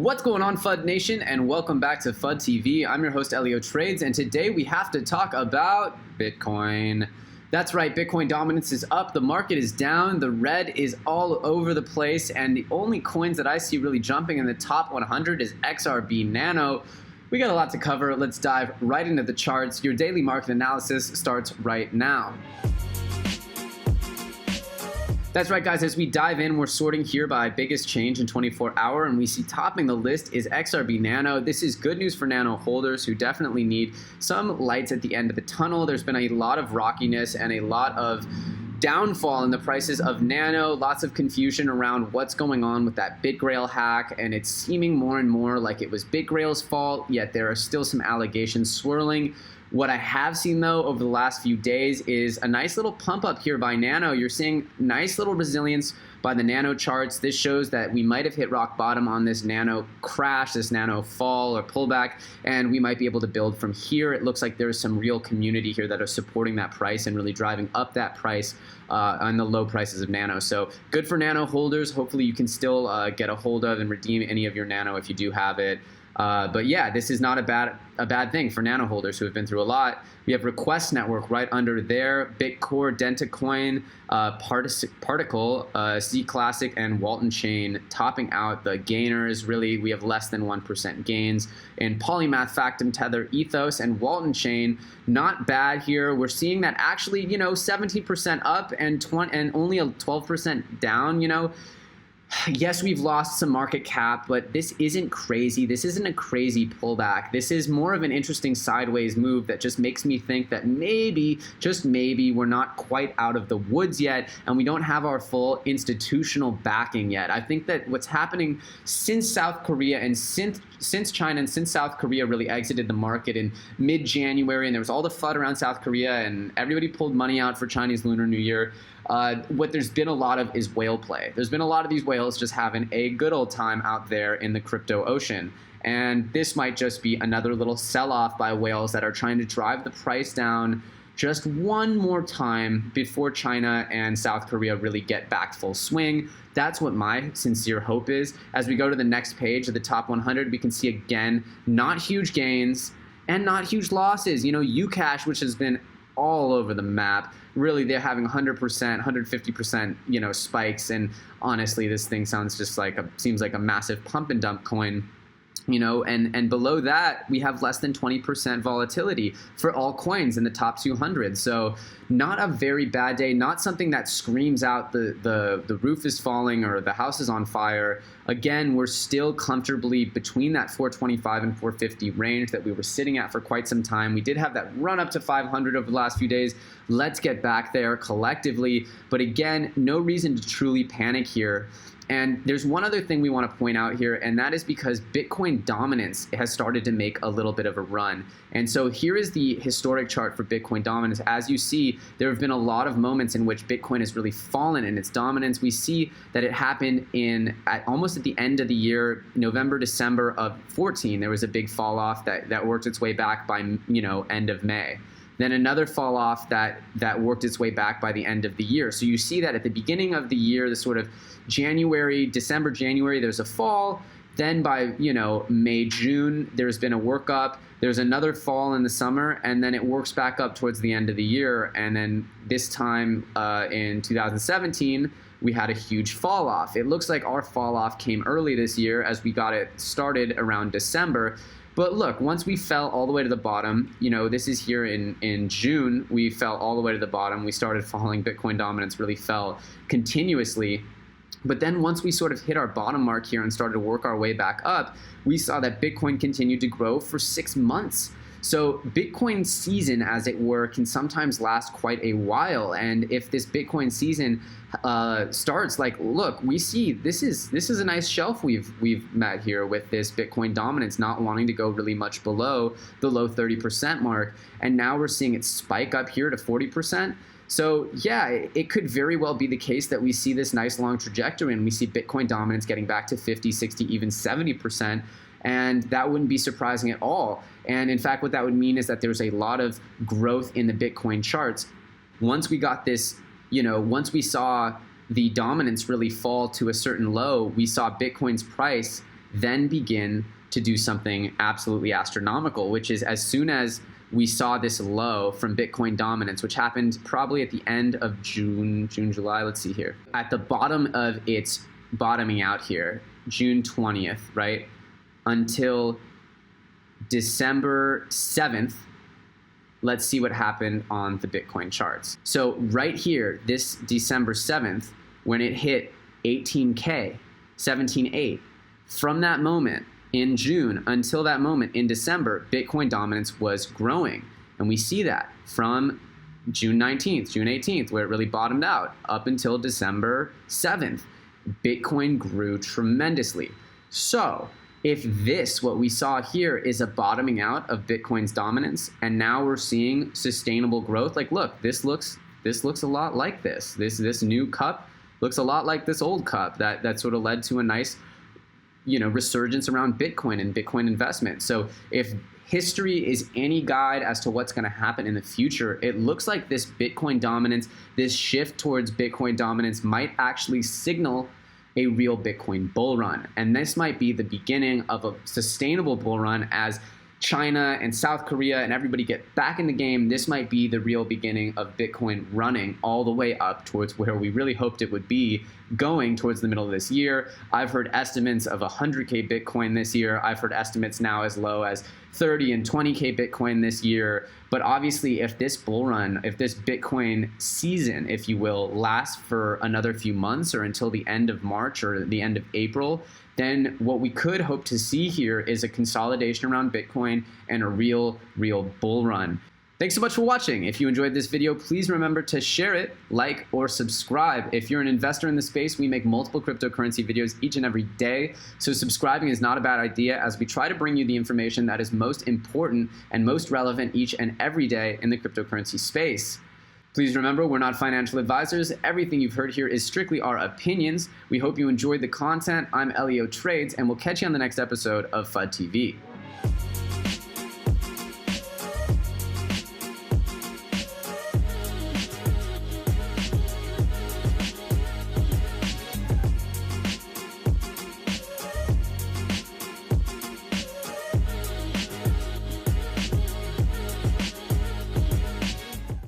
What's going on, FUD Nation, and welcome back to FUD TV. I'm your host, Elio Trades, and today we have to talk about Bitcoin. That's right, Bitcoin dominance is up, the market is down, the red is all over the place, and the only coins that I see really jumping in the top 100 is XRB Nano. We got a lot to cover. Let's dive right into the charts. Your daily market analysis starts right now. That's right, guys. As we dive in, we're sorting here by biggest change in 24-hour, and we see topping the list is XRB Nano. This is good news for Nano holders who definitely need some lights at the end of the tunnel. There's been a lot of rockiness and a lot of downfall in the prices of Nano, lots of confusion around what's going on with that BitGrail hack, and it's seeming more and more like it was BitGrail's fault, yet there are still some allegations swirling. What I have seen, though, over the last few days is a nice little pump up here by Nano. You're seeing nice little resilience by the Nano charts. This shows that we might have hit rock bottom on this Nano crash, this Nano fall or pullback, and we might be able to build from here. It looks like there's some real community here that are supporting that price and really driving up that price on the low prices of Nano. So good for Nano holders. Hopefully you can still get a hold of and redeem any of your Nano if you do have it. But yeah, this is not a bad thing for Nano holders who have been through a lot. We have Request Network right under there, Bitcore, Dentacoin, Particle, Z Classic, and Walton Chain topping out the gainers. Really, we have less than 1% gains in Polymath, Factum, Tether, Ethos, and Walton Chain. Not bad here. We're seeing that actually, 17% up and only a 12% down. Yes, we've lost some market cap, but this isn't crazy. This isn't a crazy pullback. This is more of an interesting sideways move that just makes me think that maybe, just maybe, we're not quite out of the woods yet, and we don't have our full institutional backing yet. I think that what's happening since South Korea and since China and since South Korea really exited the market in mid-January, and there was all the FUD around South Korea, and everybody pulled money out for Chinese Lunar New Year. What there's been a lot of is whale play. There's been a lot of these whales just having a good old time out there in the crypto ocean. And this might just be another little sell-off by whales that are trying to drive the price down just one more time before China and South Korea really get back full swing. That's what my sincere hope is. As we go to the next page of the top 100, we can see again, not huge gains and not huge losses. Ucash, which has been all over the map. Really, they're having 100%, 150%, spikes. And honestly, this thing seems like a massive pump and dump coin. And below that, we have less than 20% volatility for all coins in the top 200. So not a very bad day, not something that screams out the roof is falling or the house is on fire. Again, we're still comfortably between that 425 and 450 range that we were sitting at for quite some time. We did have that run up to 500 over the last few days. Let's get back there collectively. But again, no reason to truly panic here. And there's one other thing we want to point out here, and that is because Bitcoin dominance has started to make a little bit of a run. And so here is the historic chart for Bitcoin dominance. As you see, there have been a lot of moments in which Bitcoin has really fallen in its dominance. We see that it happened almost at the end of the year, November, December of 14. There was a big fall off that worked its way back by end of May. Then another fall off that worked its way back by the end of the year. So you see that at the beginning of the year, the sort of December, January, there's a fall. Then by, May, June, there's been a workup. There's another fall in the summer, and then it works back up towards the end of the year. And then this time in 2017, we had a huge fall off. It looks like our fall off came early this year as we got it started around December. But look, once we fell all the way to the bottom, this is here in June, we fell all the way to the bottom. We started falling. Bitcoin dominance really fell continuously. But then once we sort of hit our bottom mark here and started to work our way back up, we saw that Bitcoin continued to grow for 6 months. So Bitcoin season, as it were, can sometimes last quite a while. And if this Bitcoin season starts, look, we see this is a nice shelf we've met here with this Bitcoin dominance not wanting to go really much below the low 30% mark. And now we're seeing it spike up here to 40%. So yeah, it could very well be the case that we see this nice long trajectory and we see Bitcoin dominance getting back to 50, 60, even 70%. And that wouldn't be surprising at all. And in fact, what that would mean is that there's a lot of growth in the Bitcoin charts. Once we got this, once we saw the dominance really fall to a certain low, we saw Bitcoin's price then begin to do something absolutely astronomical, which is as soon as we saw this low from Bitcoin dominance, which happened probably at the end of June, July, let's see here. At the bottom of its bottoming out here, June 20th, right? Until December 7th, let's see what happened on the Bitcoin charts. So right here, this December 7th, when it hit 18K, 17.8, from that moment, in June until that moment in December, Bitcoin dominance was growing. And we see that from June 19th, June 18th, where it really bottomed out, up until December 7th. Bitcoin grew tremendously. So if this, what we saw here, is a bottoming out of Bitcoin's dominance, and now we're seeing sustainable growth, like look, this looks a lot like this. This new cup looks a lot like this old cup that sort of led to a nice resurgence around Bitcoin and Bitcoin investment. So if history is any guide as to what's going to happen in the future, it looks like this Bitcoin dominance, this shift towards Bitcoin dominance might actually signal a real Bitcoin bull run. And this might be the beginning of a sustainable bull run as China and South Korea and everybody get back in the game. This might be the real beginning of Bitcoin running all the way up towards where we really hoped it would be, going towards the middle of this year. I've heard estimates of 100K Bitcoin this year. I've heard estimates now as low as 30 and 20K Bitcoin this year. But obviously, if this bull run, if this Bitcoin season, if you will, lasts for another few months or until the end of March or the end of April, then what we could hope to see here is a consolidation around Bitcoin and a real bull run. Thanks so much for watching. If you enjoyed this video, please remember to share it, like, or subscribe. If you're an investor in the space, we make multiple cryptocurrency videos each and every day, so subscribing is not a bad idea as we try to bring you the information that is most important and most relevant each and every day in the cryptocurrency space. Please remember, we're not financial advisors. Everything you've heard here is strictly our opinions. We hope you enjoyed the content. I'm Elio Trades, and we'll catch you on the next episode of FUD TV.